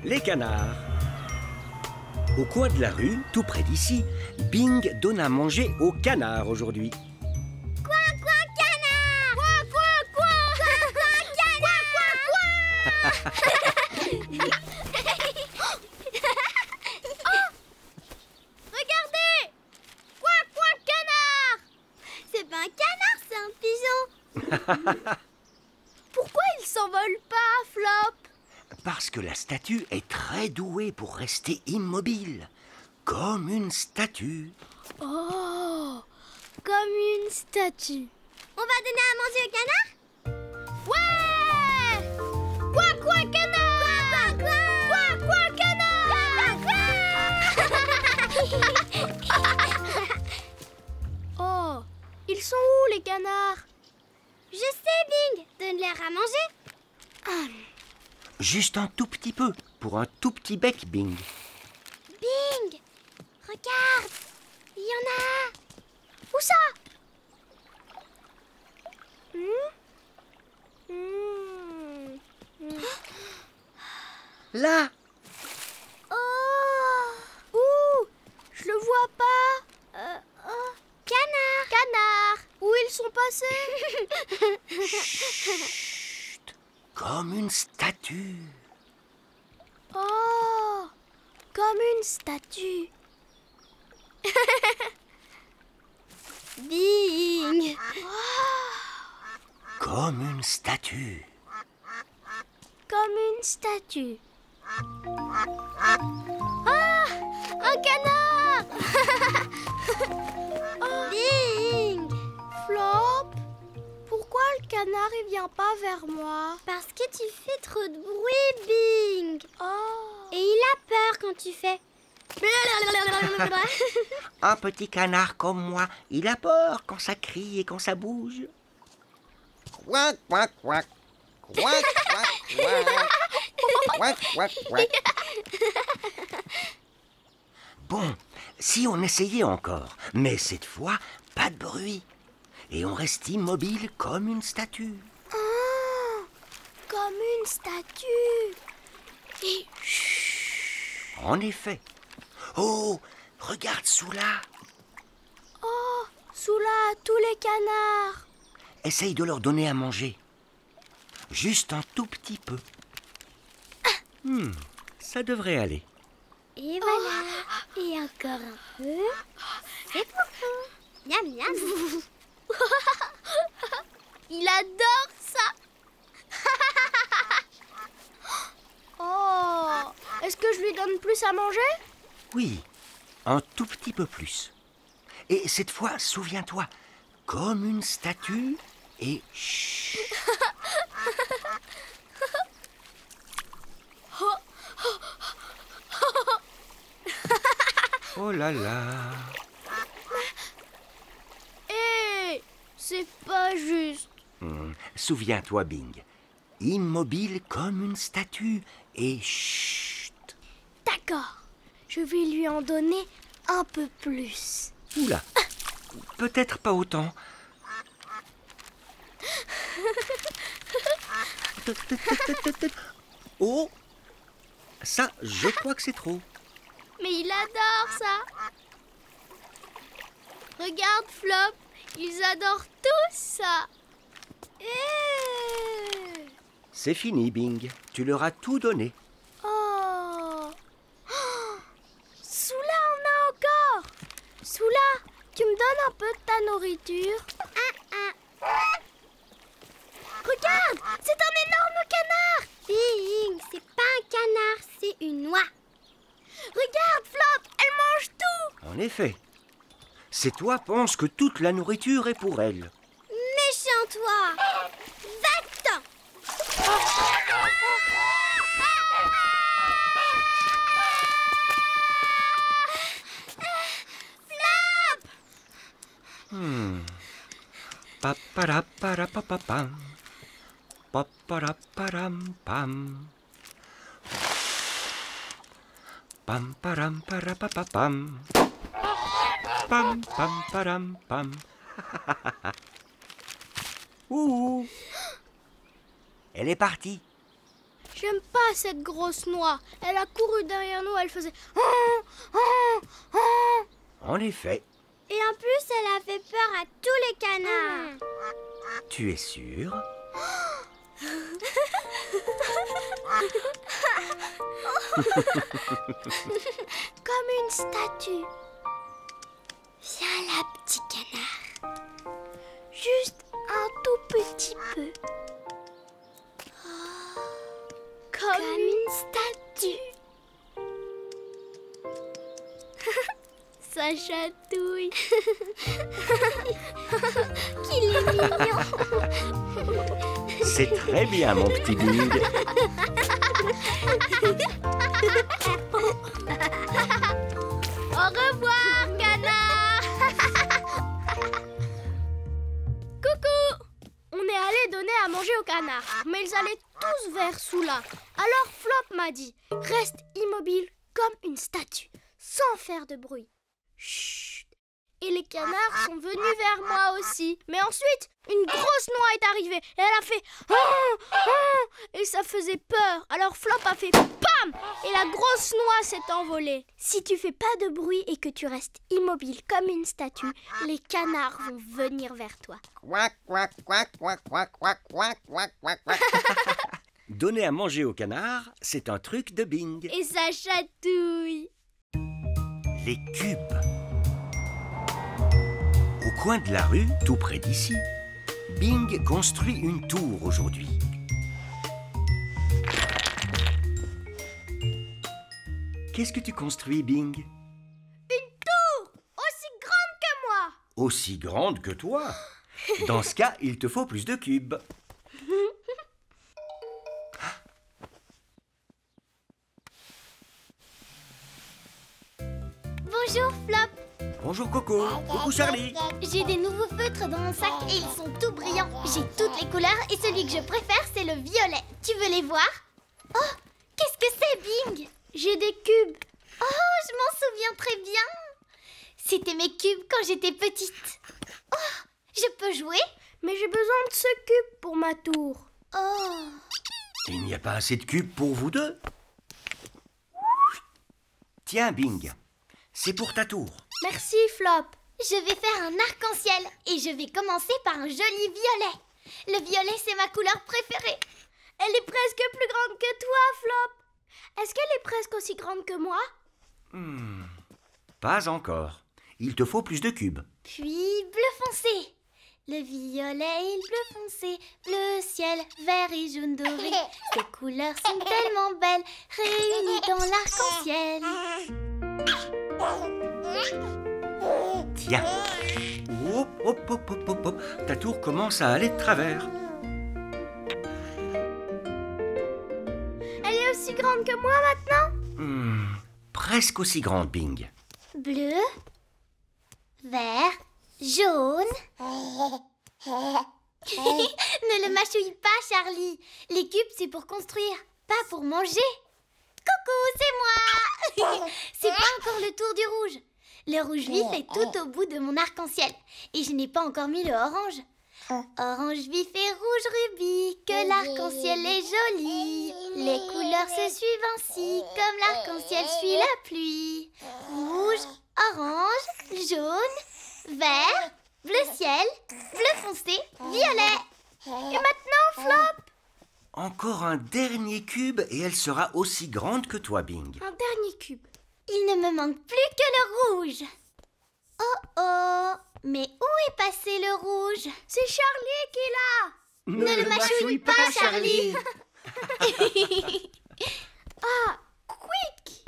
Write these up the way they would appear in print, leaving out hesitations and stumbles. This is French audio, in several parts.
Les canards. Au coin de la rue, tout près d'ici, Bing donne à manger aux canards aujourd'hui. Quoi, canard? Quoi, canard? Oh! Regardez! Quoi, canard? C'est pas un canard, c'est un pigeon. Pourquoi il s'envole pas, Flop? Parce que la statue est très douée pour rester immobile, comme une statue. Oh, comme une statue. On va donner à manger au canard? Ouais! Quoi, canard? Quoi, canard? Oh, ils sont où les canards? Je sais, Bing. Donne-leur à manger. Juste un tout petit peu, pour un tout petit bec, Bing. Bing, regarde, il y en a un. Où ça? Là! Oh! Où? Je le vois pas. Canard. Canard. Où ils sont passés? Chut! Comme une statue. Oh! Comme une statue. Bing! Comme une statue. Comme une statue. Ah! Un canard! Bing! Flop, pourquoi le canard il vient pas vers moi? Parce que tu fais trop de bruit, Bing! Oh! Et il a peur quand tu fais. Un petit canard comme moi, il a peur quand ça crie et quand ça bouge. Quack, quack, quack. Quack, quack, quack. Quack, quack, quack. Bon, si on essayait encore, mais cette fois, pas de bruit. Et on reste immobile comme une statue. Oh, comme une statue. Et En effet. Oh, regarde sous là. oh, sous là, tous les canards. Essaye de leur donner à manger. Juste un tout petit peu. Ça devrait aller. Et voilà. Et encore un peu. C'est pour vous. Miam, miam. Il adore ça. Oh, est-ce que je lui donne plus à manger? Oui, un tout petit peu plus. Et cette fois, souviens-toi, comme une statue et chut. Oh là là. Hé, c'est pas juste. Souviens-toi, Bing. Immobile comme une statue et chut. D'accord, je vais lui en donner un peu plus. Oula, peut-être pas autant. Oh, ça, je crois que c'est trop. Mais il adore ça. Regarde, Flop, ils adorent tous ça. C'est fini, Bing. Tu leur as tout donné. Oh. Soula en a encore. Soula, tu me donnes un peu de ta nourriture? Regarde, c'est un énorme canard. Bing, c'est pas un canard, c'est une oie. Regarde, Flop, elle mange tout. En effet. C'est toi penses que toute la nourriture est pour elle. Méchant toi. Va-t'en. Flop. Paparapparapapam. Paparaparam-pam. Pam param parapapam. Pam pam param pam. Ouh. Elle est partie. J'aime pas cette grosse noix. Elle a couru derrière nous, elle faisait... En effet. Et en plus, elle a fait peur à tous les canards. Tu es sûr? Comme une statue. Viens là, petit canard. Juste un tout petit peu. Comme une statue. Ça chatouille. Qu'il est mignon. C'est très bien, mon petit Bing. Au revoir, canard. Coucou. On est allé donner à manger aux canards, mais ils allaient tous vers Soula. Alors Flop m'a dit, reste immobile comme une statue, sans faire de bruit. Chut. Et les canards sont venus vers moi aussi. Mais ensuite, une grosse noix est arrivée et elle a fait et ça faisait peur. Alors Flop a fait PAM et la grosse noix s'est envolée. Si tu fais pas de bruit et que tu restes immobile comme une statue, les canards vont venir vers toi. Quack, quack, quack, quack, quack, quack, quack, quack, quack, quack. Donner à manger au canard, c'est un truc de Bing. Et ça chatouille. Les cubes. Au coin de la rue, tout près d'ici, Bing construit une tour aujourd'hui. Qu'est-ce que tu construis, Bing? Une tour aussi grande que moi. Aussi grande que toi. Dans ce cas, il te faut plus de cubes. Bonjour Flop. Bonjour Coco. Coucou Charlie. J'ai des nouveaux feutres dans mon sac et ils sont tout brillants. J'ai toutes les couleurs et celui que je préfère, c'est le violet. Tu veux les voir? Oh, qu'est-ce que c'est, Bing? J'ai des cubes. Oh, je m'en souviens très bien. C'était mes cubes quand j'étais petite. Oh, je peux jouer? Mais j'ai besoin de ce cube pour ma tour. Oh. Il n'y a pas assez de cubes pour vous deux? Tiens, Bing. C'est pour ta tour. Merci, Flop. Je vais faire un arc-en-ciel et je vais commencer par un joli violet. Le violet, c'est ma couleur préférée. Elle est presque plus grande que toi, Flop. Est-ce qu'elle est presque aussi grande que moi? Pas encore. Il te faut plus de cubes. Puis bleu foncé. Le violet et le bleu foncé, bleu ciel, vert et jaune doré. Ces couleurs sont tellement belles, réunies dans l'arc-en-ciel. Tiens. Hop, hop, hop, hop, hop, hop. Ta tour commence à aller de travers. Elle est aussi grande que moi maintenant? Presque aussi grande, Bing. Bleu, vert, jaune. Ne le mâchouille pas, Charlie. Les cubes, c'est pour construire, pas pour manger. Coucou, c'est moi. C'est pas encore le tour du rouge. Le rouge vif est tout au bout de mon arc-en-ciel. Et je n'ai pas encore mis le orange. Orange vif et rouge rubis, que l'arc-en-ciel est joli. Les couleurs se suivent ainsi, comme l'arc-en-ciel suit la pluie. Rouge, orange, jaune, vert, bleu ciel, bleu foncé, violet. Et maintenant, Flop? Encore un dernier cube et elle sera aussi grande que toi, Bing. Un dernier cube. Il ne me manque plus que le rouge. Oh oh, mais où est passé le rouge? C'est Charlie qui est là. Ne le mâchouille pas, Charlie. Ah, Quick.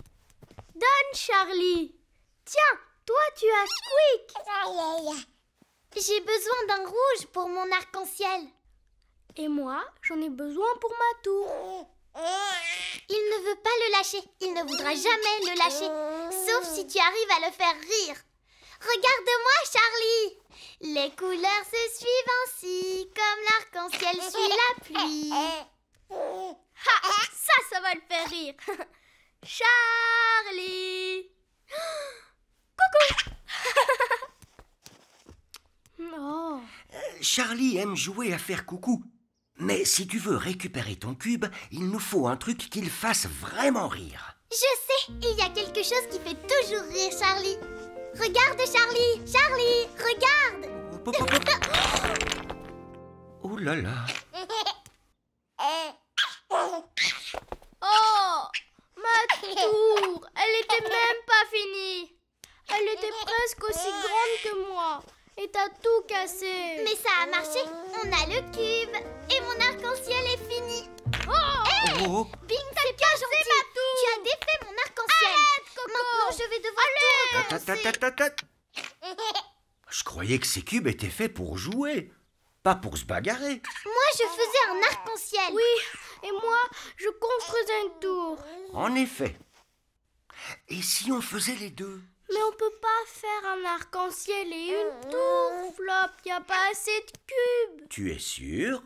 Donne, Charlie. Tiens, toi tu as Quick. J'ai besoin d'un rouge pour mon arc-en-ciel. Et moi, j'en ai besoin pour ma tour. Il ne veut pas le lâcher. Il ne voudra jamais le lâcher. Sauf si tu arrives à le faire rire. Regarde-moi, Charlie. Les couleurs se suivent ainsi, comme l'arc-en-ciel suit la pluie. Ha, ça va le faire rire. Charlie. Coucou. Oh. Charlie aime jouer à faire coucou. Mais si tu veux récupérer ton cube, il nous faut un truc qui le fasse vraiment rire. Je sais, il y a quelque chose qui fait toujours rire Charlie. Regarde Charlie, Charlie, regarde. Hop, hop, hop. Oh là là. Oh, ma tour, elle était même pas finie. Elle était presque aussi grande que moi. Et t'as tout cassé. Mais ça a marché. On a le cube. Et mon arc-en-ciel est fini. Oh, hey, Oh. Bing, c'est pas gentil. Ma tour. Tu as défait mon arc-en-ciel. Arrête, Coco. Maintenant, je vais devoir tout recommencer. Je croyais que ces cubes étaient faits pour jouer, pas pour se bagarrer. Moi, je faisais un arc-en-ciel. Oui, et moi, je construisais une tour. En effet. Et si on faisait les deux? Mais on peut pas faire un arc-en-ciel et une tour, Flop. Y a pas assez de cubes. Tu es sûr?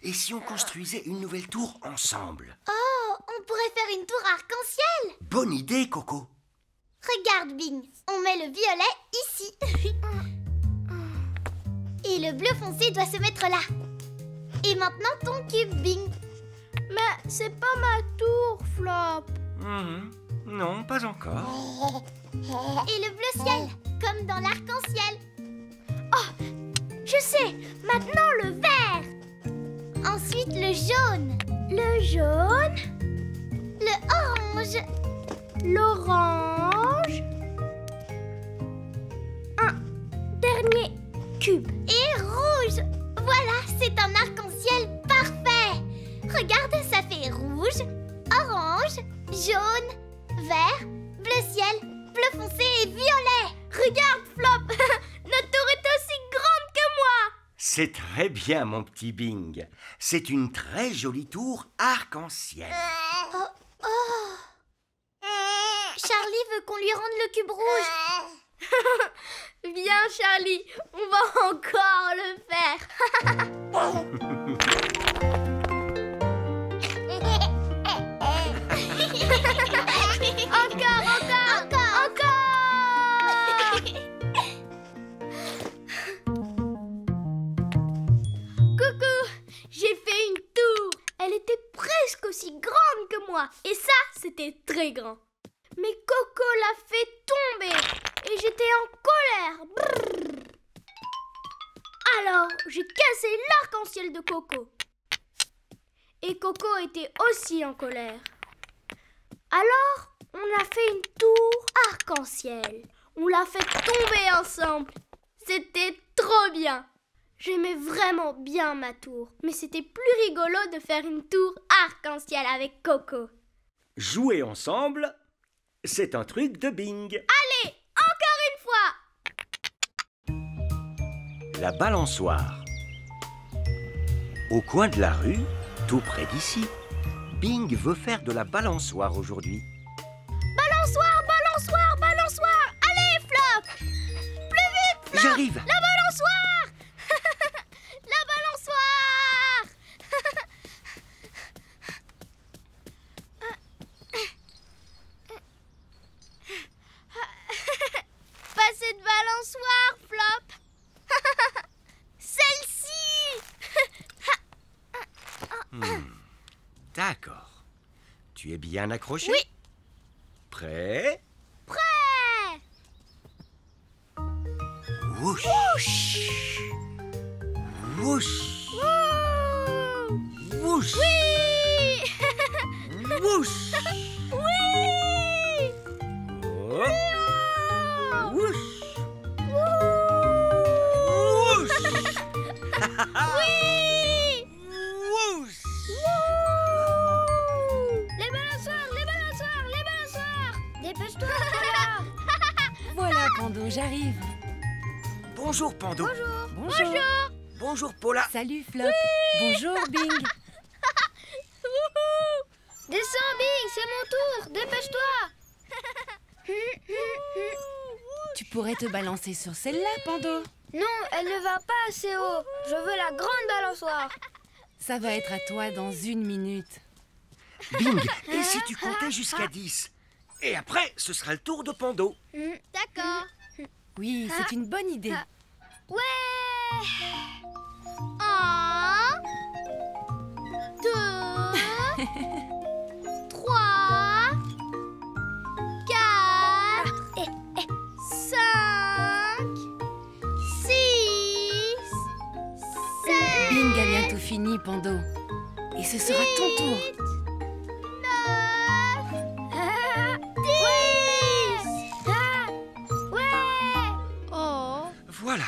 Et si on construisait une nouvelle tour ensemble? Oh, on pourrait faire une tour arc-en-ciel. Bonne idée, Coco. Regarde, Bing. On met le violet ici. Et le bleu foncé doit se mettre là. Et maintenant ton cube, Bing. Mais c'est pas ma tour, Flop. Non, pas encore. Et le bleu ciel, comme dans l'arc-en-ciel. Oh, je sais. Maintenant le vert. Ensuite le jaune. Le jaune. Le orange. L'orange. Un dernier cube. Et rouge. Voilà, c'est un arc-en-ciel parfait. Regarde, ça fait rouge, orange, jaune, vert, bleu ciel, bleu foncé et violet. Regarde, Flop. Notre tour est aussi grande que moi. C'est très bien, mon petit Bing. C'est une très jolie tour arc-en-ciel. Charlie veut qu'on lui rende le cube rouge. Viens, Charlie, on va encore le faire. Encore. Coucou, j'ai fait une tour. Elle était presque aussi grande que moi. Et ça, c'était très grand. Mais Coco l'a fait tomber et j'étais en colère. Brrr. Alors, j'ai cassé l'arc-en-ciel de Coco. Et Coco était aussi en colère. Alors, on a fait une tour arc-en-ciel. On l'a fait tomber ensemble. C'était trop bien. J'aimais vraiment bien ma tour. Mais c'était plus rigolo de faire une tour arc-en-ciel avec Coco. Jouer ensemble, c'est un truc de Bing. Allez, encore une fois. La balançoire. Au coin de la rue, tout près d'ici, Bing veut faire de la balançoire aujourd'hui. Balançoire, balançoire, balançoire. Allez, Flop. Plus vite, Flop. J'arrive. La balançoire. La balançoire. Pas cette balançoire, Flop. Celle-ci. D'accord. Tu es bien accroché? Oui. Prêt? Prêt. Whoosh. Whoosh. Whoosh. Oui. Whoosh. Oui. Oh. Whoosh. Oui. Whoosh. Les balançoires, les balançoires, les balançoires. Dépêche-toi. Voilà, Pando, j'arrive. Bonjour, Pando. Bonjour. Bonjour, Paula. Salut, Flop. Bonjour, Bing. Descends, Bing, c'est mon tour. Dépêche-toi. Tu pourrais te balancer sur celle-là, Pando. Non, elle ne va pas assez haut. Je veux la grande balançoire. Ça va être à toi dans 1 minute. Bing, et si tu comptais jusqu'à 10? Et après, ce sera le tour de Pando. D'accord. Oui, c'est une bonne idée. Ouais. 1, Pando. Et ce sera ton tour. 10. Ouais. Oh. Voilà.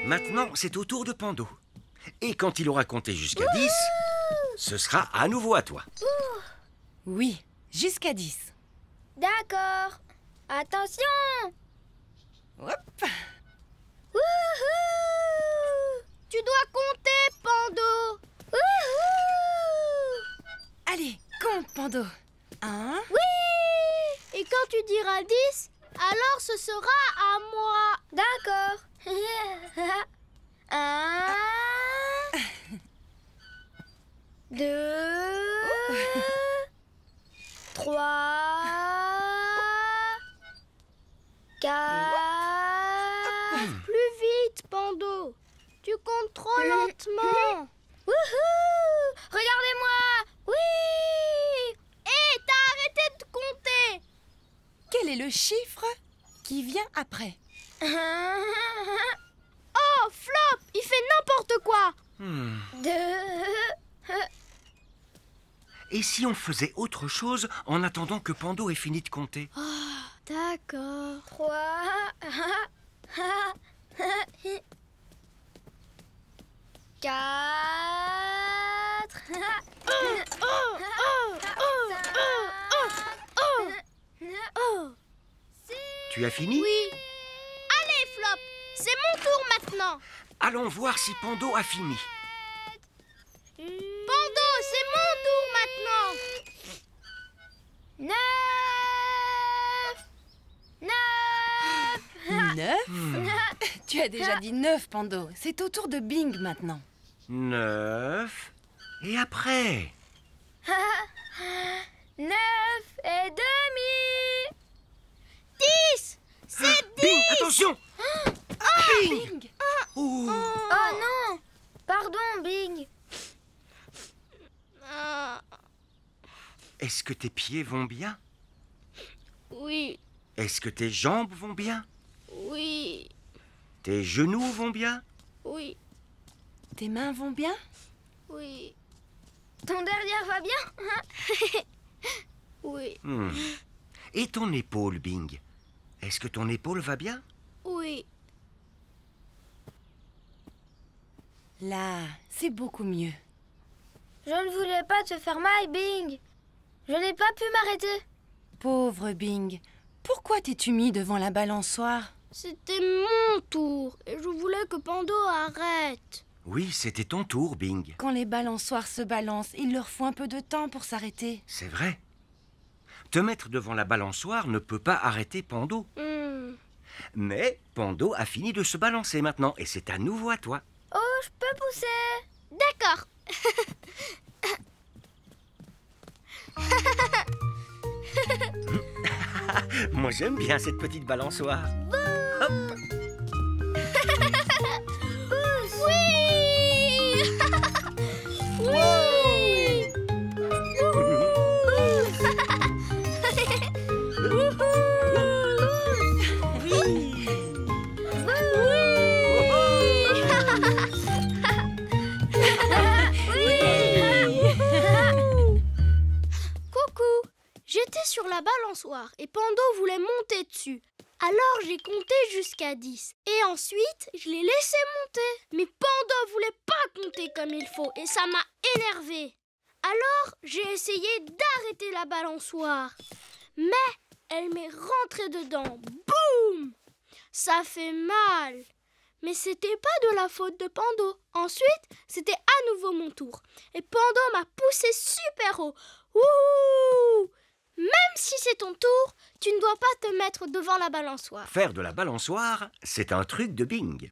Maintenant, c'est au tour de Pando. Et quand il aura compté jusqu'à 10, ce sera à nouveau à toi. Oui, jusqu'à 10. D'accord. Attention. Hop. Wouhou. Tu dois compter, Pando. Wouhou. Allez, compte, Pando. 1. Oui. Et quand tu diras 10, alors ce sera à moi. D'accord. 1, 2, 3, 4. Plus vite, Pando. Tu comptes trop lentement. Wouhou! Regardez-moi. Oui. Hé, t'as arrêté de compter. Quel est le chiffre qui vient après? Oh, Flop, il fait n'importe quoi. 2. Et si on faisait autre chose en attendant que Pando ait fini de compter? D'accord. 3. 4. Tu as fini? Oui. Allez, Flop, c'est mon tour maintenant. Allons voir si Pando a fini. Pando, c'est mon tour maintenant. 9. 9. Tu as déjà dit 9, Pando. C'est au tour de Bing maintenant. 9. Et après? 9 et demi. 10. C'est 10. Bing, attention! Bing. Oh. Oh non. Pardon, Bing. Est-ce que tes pieds vont bien? Oui, Est-ce que tes jambes vont bien? oui, Tes genoux vont bien? oui, Tes mains vont bien? oui. Ton derrière va bien? Oui, Et ton épaule, Bing? Est-ce que ton épaule va bien? oui. Là, c'est beaucoup mieux. Je ne voulais pas te faire mal, Bing. Je n'ai pas pu m'arrêter. Pauvre Bing, pourquoi t'es-tu mis devant la balançoire? C'était mon tour et je voulais que Pando arrête. Oui, c'était ton tour, Bing. Quand les balançoires se balancent, il leur faut un peu de temps pour s'arrêter. C'est vrai. Te mettre devant la balançoire ne peut pas arrêter Pando. Mais Pando a fini de se balancer maintenant et c'est à nouveau à toi. Oh, je peux pousser. D'accord. Moi, j'aime bien cette petite balançoire. Hop. Oui. Oui. Coucou, j'étais sur la balançoire et Pando voulait monter dessus. Alors j'ai compté jusqu'à 10 et ensuite je l'ai laissé monter. Mais Pando voulait pas compter comme il faut et ça m'a énervé. Alors j'ai essayé d'arrêter la balançoire. Mais elle m'est rentrée dedans. Boum! Ça fait mal. Mais c'était pas de la faute de Pando. Ensuite, c'était à nouveau mon tour. Et Pando m'a poussé super haut. Ouh! Même si c'est ton tour, tu ne dois pas te mettre devant la balançoire. Faire de la balançoire, c'est un truc de Bing.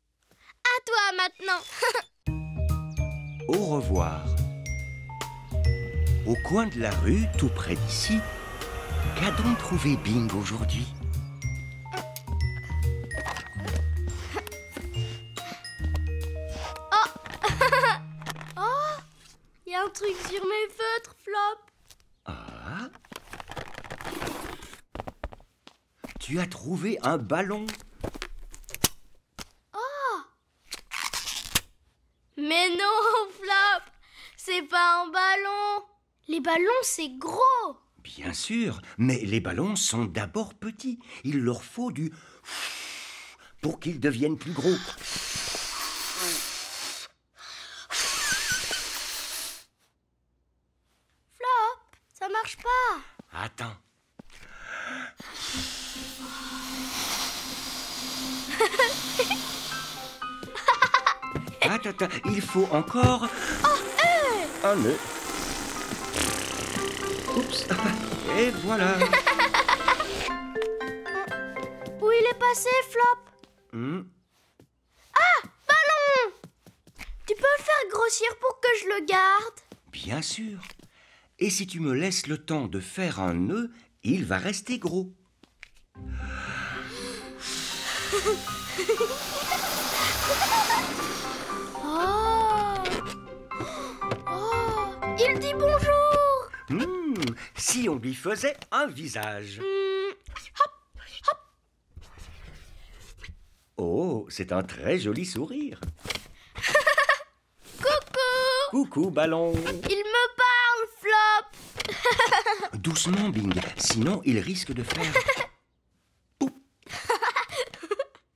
À toi maintenant. Au revoir. Au coin de la rue, tout près d'ici, qu'a donc trouvé Bing aujourd'hui? Oh, il y a un truc sur mes feutres, Flop. Ah. Tu as trouvé un ballon? Mais non, Flop. les ballons, c'est gros. Bien sûr, mais les ballons sont d'abord petits. Il leur faut du pour qu'ils deviennent plus gros. Flop, ça marche pas. Attends. Attends, il faut encore un nœud. Oups, et voilà. Où il est passé, Flop? Ballon! Tu peux le faire grossir pour que je le garde? Bien sûr. Et si tu me laisses le temps de faire un nœud, il va rester gros. Il dit bonjour. Si on lui faisait un visage. Hop. Oh, c'est un très joli sourire. Coucou. Coucou, ballon. Il me parle, Flop. Doucement, Bing, sinon il risque de faire... Mes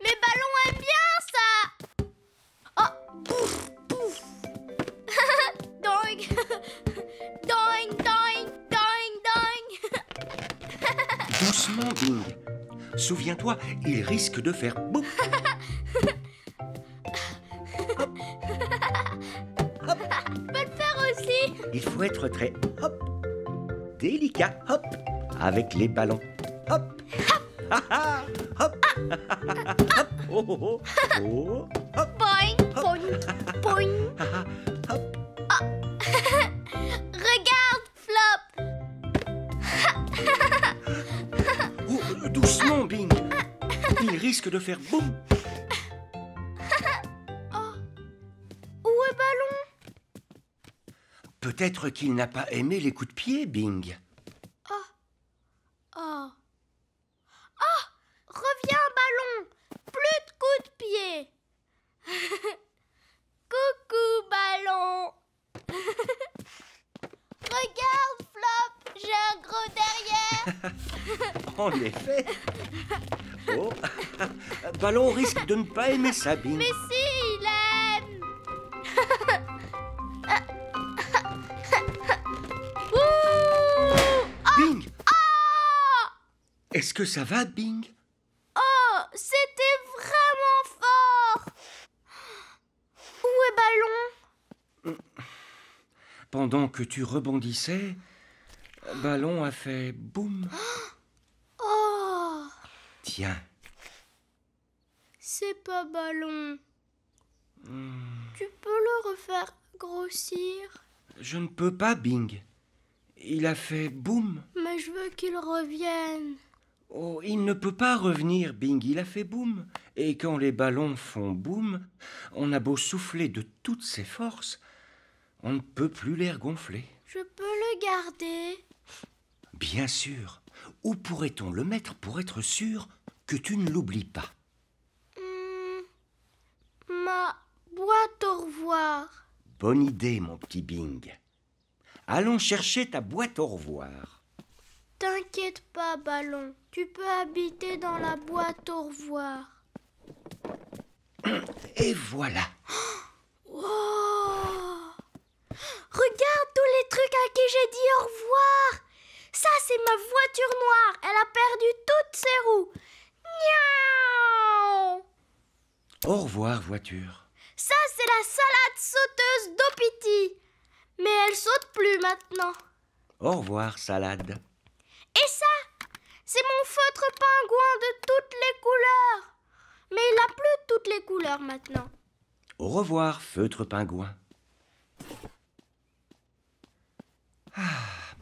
ballons aiment bien ça. Oh, pouf, pouf. Doing. Doing, doing, doing, doing. Doucement, Bing. Souviens-toi, il risque de faire boum. Je peux le faire aussi. Il faut être très hop, délicat, hop, avec les ballons. Hop, hop, hop, hop, oh, oh, oh, oh, hop, Boing, boing, boing. hop. Regarde, Flop. Oh, doucement, Bing. Il risque de faire boum. Où est Ballon? Peut-être qu'il n'a pas aimé les coups de pied, Bing. Oh. Reviens, Ballon. Plus de coups de pied. Coucou, Ballon. Regarde, Flop. J'ai un gros derrière. En effet. Oh, Ballon risque de ne pas aimer ça, Bing. Mais si, il aime. Ouh. Bing. Est-ce que ça va, Bing? Oh, c'était vraiment fort. Où est Ballon? Pendant que tu rebondissais, Ballon a fait boum. Oh, Tiens, c'est pas Ballon. Tu peux le refaire grossir? je ne peux pas, Bing. Il a fait boum. Mais je veux qu'il revienne. Oh, il ne peut pas revenir, Bing. Il a fait boum. Et quand les ballons font boum, on a beau souffler de toutes ses forces, on ne peut plus les regonfler. Je peux le garder? Bien sûr. Où pourrait-on le mettre pour être sûr que tu ne l'oublies pas? Ma boîte au revoir. Bonne idée, mon petit Bing. Allons chercher ta boîte au revoir. T'inquiète pas, Ballon. Tu peux habiter dans la boîte au revoir. Et voilà. Wow. Regarde tous les trucs à qui j'ai dit au revoir. Ça, c'est ma voiture noire. Elle a perdu toutes ses roues. Miaou. Au revoir, voiture. Ça, c'est la salade sauteuse d'Opiti. Mais elle saute plus maintenant. Au revoir, salade. Et ça, c'est mon feutre pingouin de toutes les couleurs. Mais il n'a plus toutes les couleurs maintenant. Au revoir, feutre pingouin.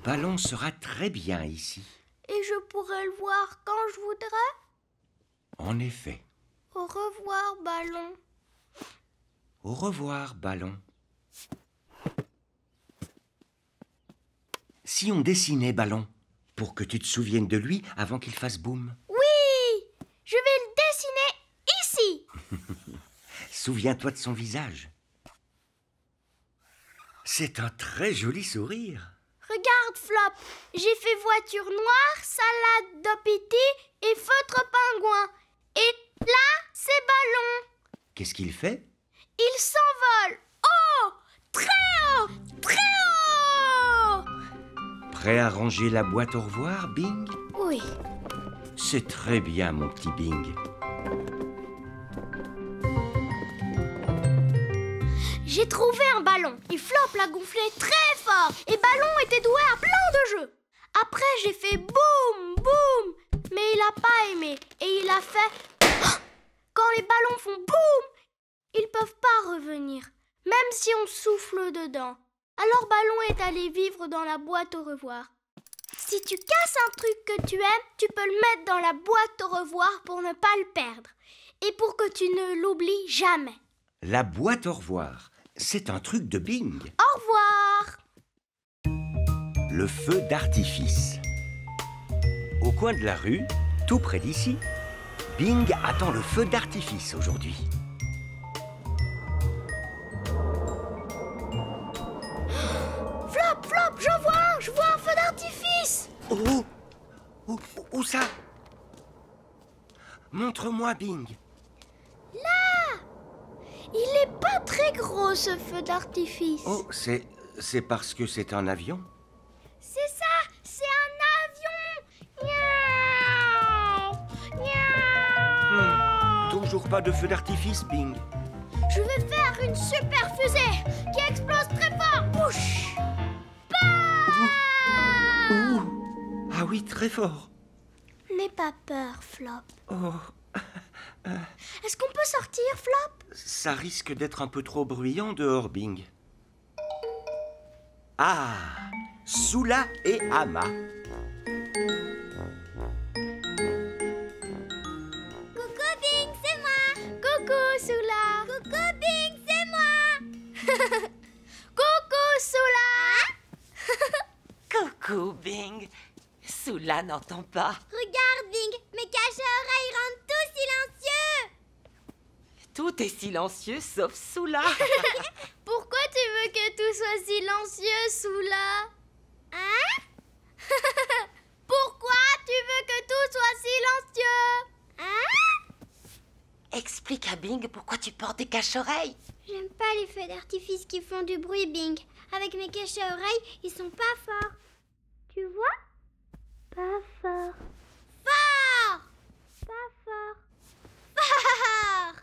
Ballon sera très bien ici. Et je pourrai le voir quand je voudrais. En effet. Au revoir, Ballon. Au revoir, Ballon. Si on dessinait Ballon, pour que tu te souviennes de lui avant qu'il fasse boum. Oui, je vais le dessiner ici. Souviens-toi de son visage. C'est un très joli sourire. Regarde, Flop. J'ai fait voiture noire, salade d'opiti et feutre pingouin. Et là, c'est Ballon. Qu'est-ce qu'il fait? Il s'envole. Oh! Très haut! Très haut! Prêt à ranger la boîte au revoir, Bing? Oui. C'est très bien, mon petit Bing. J'ai trouvé un ballon. Et Flop l'a gonflé très fort. Et Ballon était doué à plein de jeux. Après, j'ai fait boum, boum. Mais il n'a pas aimé. Et il a fait... Quand les ballons font boum, ils peuvent pas revenir. Même si on souffle dedans. Alors Ballon est allé vivre dans la boîte au revoir. Si tu casses un truc que tu aimes, tu peux le mettre dans la boîte au revoir pour ne pas le perdre. Et pour que tu ne l'oublies jamais. La boîte au revoir, c'est un truc de Bing. Au revoir! Le feu d'artifice. Au coin de la rue, tout près d'ici, Bing attend le feu d'artifice aujourd'hui. Flop, Flop, j'en vois un! Je vois un feu d'artifice! Oh! Où ça? Montre-moi, Bing. Il est pas très gros, ce feu d'artifice. Oh, c'est parce que c'est un avion? C'est ça! C'est un avion! Miaou! Miaou! Toujours pas de feu d'artifice, Bing. Je vais faire une super fusée qui explose très fort! Bouche! Ouh. Ah oui, très fort. N'aie pas peur, Flop. Oh, Est-ce qu'on peut sortir, Flop? ça risque d'être un peu trop bruyant dehors, Bing. Ah, Soula et Ama. Coucou Bing, c'est moi. Coucou Soula. Coucou Bing, c'est moi. Coucou Soula. Coucou, Bing. Soula n'entend pas. Regarde Bing, mes caches-oreilles rendent tout silencieux. Tout est silencieux sauf Soula. Pourquoi tu veux que tout soit silencieux, Soula? Hein? Pourquoi tu veux que tout soit silencieux? Hein? Explique à Bing pourquoi tu portes des cache-oreilles. J'aime pas les feux d'artifice qui font du bruit, Bing. Avec mes caches-oreilles, ils sont pas forts. Tu vois? Pas fort. Fort! Pas fort. Fort!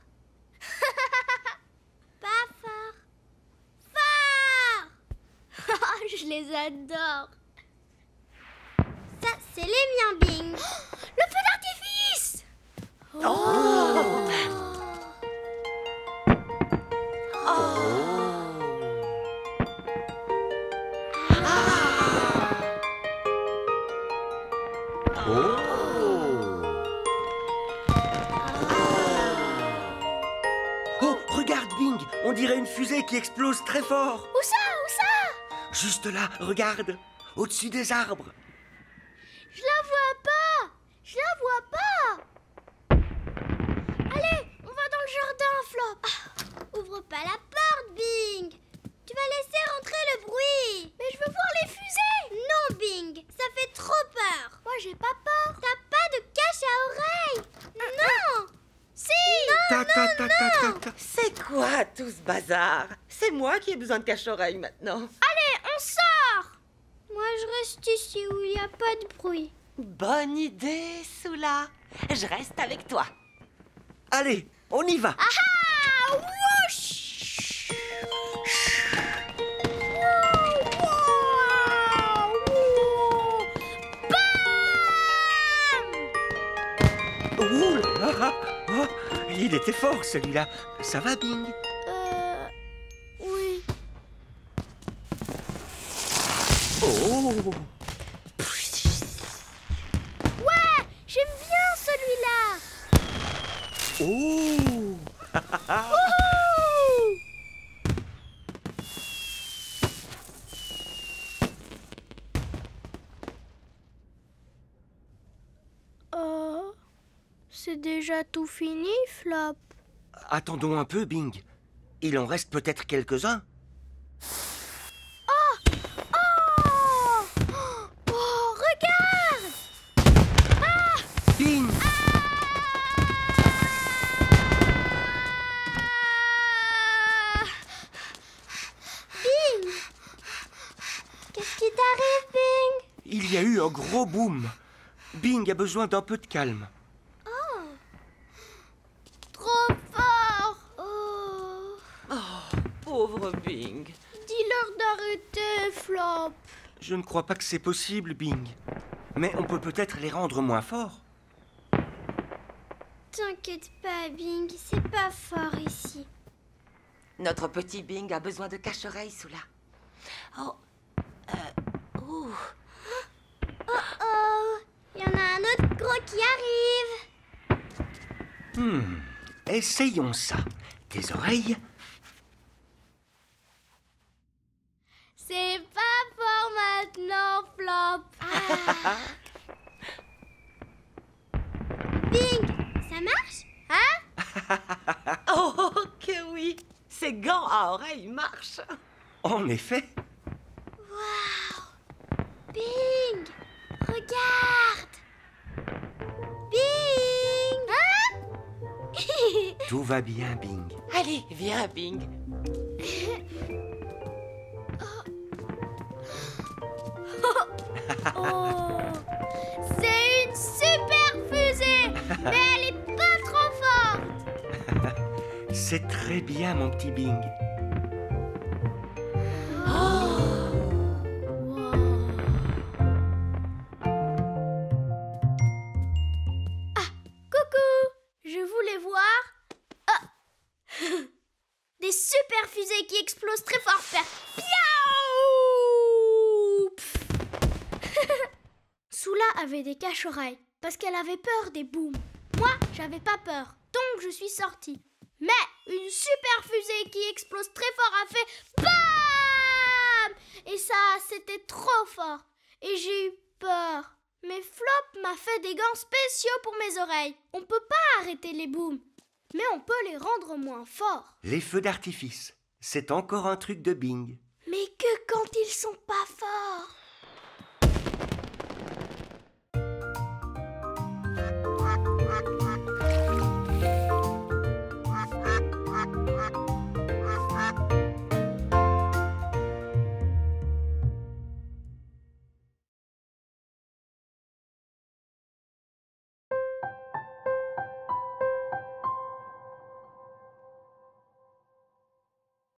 Pas fort. Fort! Je les adore. Ça, c'est les miens, Bing. Le feu d'artifice! Oh, regarde, Bing. On dirait une fusée qui explose très fort. Où ça? Où ça? Juste là, regarde. Au-dessus des arbres. Je la vois pas! Je la vois pas! Allez, on va dans le jardin, Flop! Ouvre pas la porte, Bing! Tu vas laisser rentrer le bruit! Mais je veux voir les fusées! Non, Bing! Ça fait trop peur! Moi, j'ai pas peur! T'as pas de cache à oreille! Non! Si! Ta, ta, ta, ta, ta, ta. C'est quoi tout ce bazar? C'est moi qui ai besoin de cache-oreilles maintenant. Allez, on sort! Moi, je reste ici où il n'y a pas de bruit. Bonne idée, Soula. Je reste avec toi. Allez, on y va. Ah! Wouch! Bam! Ouh, oh, il était fort, celui-là. Ça va, Bing? Oui. Oh! Ouais, j'aime bien celui-là. Oh! C'est déjà tout fini, Flop. Attendons un peu, Bing. Il en reste peut-être quelques-uns. Oh! gros boom. Bing a besoin d'un peu de calme. Trop fort. Oh. Pauvre Bing. Dis-leur d'arrêter, Flop. Je ne crois pas que c'est possible, Bing. Mais on peut peut-être les rendre moins forts. T'inquiète pas, Bing, c'est pas fort ici. Notre petit Bing a besoin de cache-oreilles, Soula. Oh. Oh, il y en a un autre gros qui arrive. Essayons ça. Tes oreilles? C'est pas fort maintenant, Flop. Bing, ça marche? Hein? Oh, que oui! Ces gants à oreilles marchent! En effet. Bing, regarde. Bing. Hein? Tout va bien, Bing. Allez, viens, Bing. Oh, c'est une super fusée, mais elle est pas trop forte. C'est très bien, mon petit Bing. Coucou, je voulais voir des super fusées qui explosent très fort. Faire piaou. Soula avait des cache-oreilles parce qu'elle avait peur des booms. Moi, j'avais pas peur, donc je suis sortie. Mais une super fusée qui explose très fort a fait BAM! Et ça, c'était trop fort. Et j'ai eu peur. Mais Flop m'a fait des gants spéciaux pour mes oreilles. On peut pas arrêter les booms, mais on peut les rendre moins forts. Les feux d'artifice. C'est encore un truc de Bing. Mais que quand ils sont pas forts.